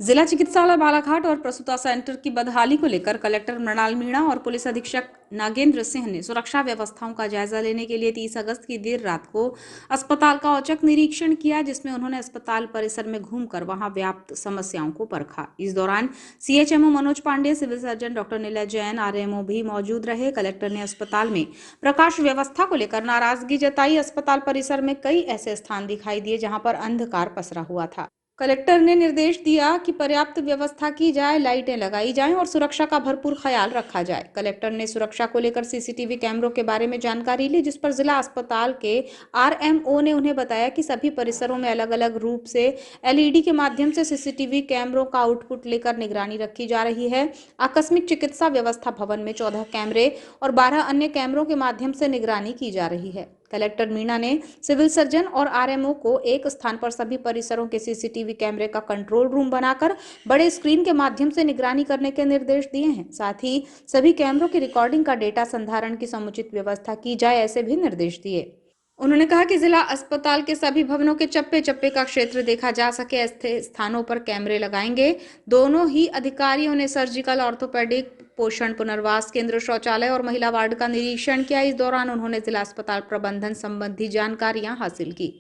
जिला चिकित्सालय बालाघाट और प्रसूता सेंटर की बदहाली को लेकर कलेक्टर मृणाल मीणा और पुलिस अधीक्षक नागेंद्र सिंह ने सुरक्षा व्यवस्थाओं का जायजा लेने के लिए 30 अगस्त की देर रात को अस्पताल का औचक निरीक्षण किया, जिसमें उन्होंने अस्पताल परिसर में घूमकर वहां व्याप्त समस्याओं को परखा। इस दौरान CHMO Manoj Pandey, civil surgeon doctor Nilay Jain, RMO भी मौजूद रहे। कलेक्टर ने अस्पताल में प्रकाश व्यवस्था को लेकर नाराजगी जताई। अस्पताल परिसर में कई ऐसे स्थान दिखाई दिए जहां पर अंधकार पसरा हुआ था। कलेक्टर ने निर्देश दिया कि पर्याप्त व्यवस्था की जाए, लाइटें लगाई जाएं और सुरक्षा का भरपूर ख्याल रखा जाए। कलेक्टर ने सुरक्षा को लेकर सीसीटीवी कैमरों के बारे में जानकारी ली, जिस पर जिला अस्पताल के आरएमओ ने उन्हें बताया कि सभी परिसरों में अलग अलग रूप से एलईडी के माध्यम से सीसीटीवी कैमरों का आउटपुट लेकर निगरानी रखी जा रही है। आकस्मिक चिकित्सा व्यवस्था भवन में 14 कैमरे और 12 अन्य कैमरों के माध्यम से निगरानी की जा रही है। कलेक्टर मीणा ने सिविल सर्जन और आरएमओ को एक स्थान पर सभी परिसरों के सीसीटीवी कैमरे का कंट्रोल रूम बनाकर बड़े स्क्रीन के माध्यम से निगरानी करने के निर्देश दिए हैं। साथ ही सभी कैमरों की रिकॉर्डिंग का डेटा संधारण की समुचित व्यवस्था की जाए, ऐसे भी निर्देश दिए। उन्होंने कहा कि जिला अस्पताल के सभी भवनों के चप्पे चप्पे का क्षेत्र देखा जा सके, ऐसे स्थानों पर कैमरे लगाएंगे। दोनों ही अधिकारियों ने सर्जिकल, ऑर्थोपेडिक, पोषण पुनर्वास केंद्र, शौचालय और महिला वार्ड का निरीक्षण किया। इस दौरान उन्होंने जिला अस्पताल प्रबंधन संबंधी जानकारियां हासिल की।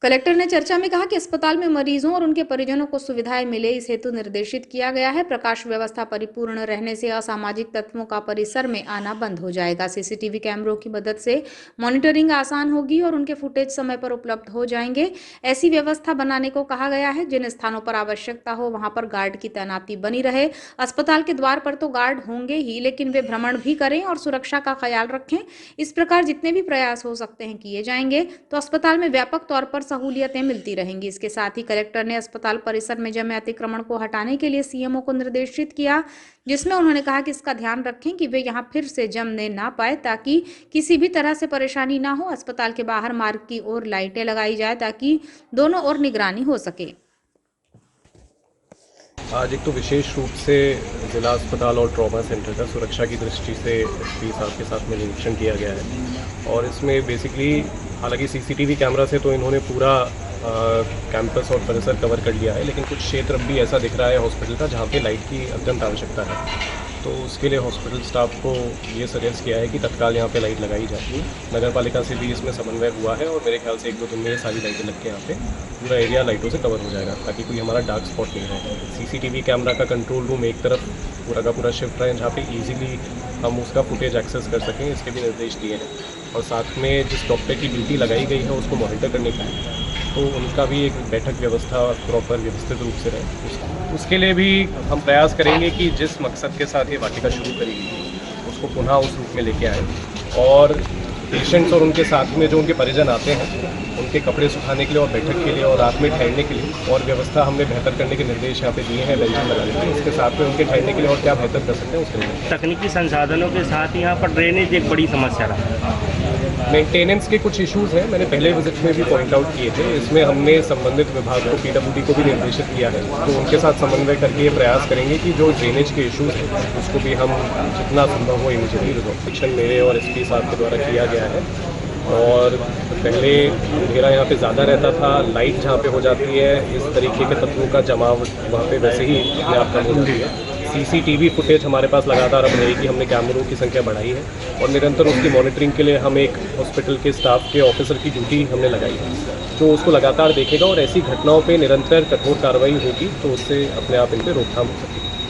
कलेक्टर ने चर्चा में कहा कि अस्पताल में मरीजों और उनके परिजनों को सुविधाएं मिले, इस हेतु निर्देशित किया गया है। प्रकाश व्यवस्था परिपूर्ण रहने से असामाजिक तत्वों का परिसर में आना बंद हो जाएगा। सीसीटीवी कैमरों की मदद से मॉनिटरिंग आसान होगी और उनके फुटेज समय पर उपलब्ध हो जाएंगे। ऐसी व्यवस्था बनाने को कहा गया है, जिन स्थानों पर आवश्यकता हो वहां पर गार्ड की तैनाती बनी रहे। अस्पताल के द्वार पर तो गार्ड होंगे ही, लेकिन वे भ्रमण भी करें और सुरक्षा का ख्याल रखें। इस प्रकार जितने भी प्रयास हो सकते हैं किए जाएंगे तो अस्पताल में व्यापक तौर पर सहूलियतें मिलती रहेंगी। इसके साथ ही कलेक्टर ने अस्पताल परिसर में जमे अतिक्रमण को हटाने के लिए सीएमओ को निर्देशित किया, जिसमें उन्होंने कहा कि इसका ध्यान रखें कि वे यहां फिर से जमने ना पाए, ताकि किसी भी तरह से परेशानी ना हो। अस्पताल के बाहर मार्ग की ओर लाइटें लगाई जाए ताकि दोनों ओर निगरानी हो सके। आज एक तो विशेष रूप से जिला अस्पताल और ट्रॉमा सेंटर का सुरक्षा की दृष्टि से एसपी साहब के साथ में निरीक्षण किया गया है और इसमें बेसिकली हालांकि सीसीटीवी कैमरा से तो इन्होंने पूरा कैंपस और परिसर कवर कर लिया है, लेकिन कुछ क्षेत्र भी ऐसा दिख रहा है हॉस्पिटल का जहाँ पे लाइट की अत्यंत आवश्यकता है। तो उसके लिए हॉस्पिटल स्टाफ को ये सजेस्ट किया है कि तत्काल यहाँ पे लाइट लगाई जाती है। नगर पालिका से भी इसमें समन्वय हुआ है और मेरे ख्याल से 1-2 दिन में ये सारी लाइटें लग के यहाँ पे पूरा एरिया लाइटों से कवर हो जाएगा, ताकि कोई हमारा डार्क स्पॉट नहीं रहे। सीसीटीवी कैमरा का कंट्रोल रूम एक तरफ पूरा का पूरा शिफ्ट रहे, जहाँ पे ईजिली हम उसका फुटेज एक्सेस कर सकें, इसके भी निर्देश दिए हैं। और साथ में जिस डॉक्टर की ड्यूटी लगाई गई है उसको मॉनिटर करने के लिए, तो उनका भी एक बैठक व्यवस्था प्रॉपर व्यवस्थित रूप से रहे। उसके लिए भी हम प्रयास करेंगे कि जिस मकसद के साथ ये वाटिका शुरू करी गई उसको पुनः उस रूप में लेके आए और पेशेंट्स और उनके साथ में जो उनके परिजन आते हैं उनके कपड़े सुखाने के लिए और बैठक के लिए और रात में ठहरने के लिए और व्यवस्था हमने बेहतर करने के निर्देश यहाँ पे दिए हैं बेंचें लगाने के लिए। इसके साथ में उनके ठहरने के लिए और क्या बेहतर कर सकते हैं उसके लिए तकनीकी संसाधनों के साथ यहाँ पर ड्रेनेज एक बड़ी समस्या रहा। मेंटेनेंस के कुछ इश्यूज़ हैं, मैंने पहले विजिट में भी पॉइंट आउट किए थे। इसमें हमने संबंधित विभाग को पीडब्ल्यूडी को भी निर्देशित किया है, तो उनके साथ समन्वय करके ये प्रयास करेंगे कि जो ड्रेनेज के इश्यूज़ हैं उसको भी हम जितना संभव हो इमीडिएटली रिजोल्व मेरे और एसपी साहब के द्वारा किया गया है। और पहले अंधेरा यहाँ पे ज़्यादा रहता था, लाइट जहाँ पे हो जाती है इस तरीके के तत्वों का जमाव वहाँ पे वैसे ही अपने आप कम होती है। सीसीटीवी फुटेज हमारे पास लगातार अब रहेगी, हमने कैमरों की संख्या बढ़ाई है और निरंतर उसकी मॉनिटरिंग के लिए हम एक हॉस्पिटल के स्टाफ के ऑफिसर की ड्यूटी हमने लगाई है, जो उसको लगातार देखेगा और ऐसी घटनाओं पे निरंतर कठोर कार्रवाई होगी तो उससे अपने आप इन पर रोकथाम हो सकेगी।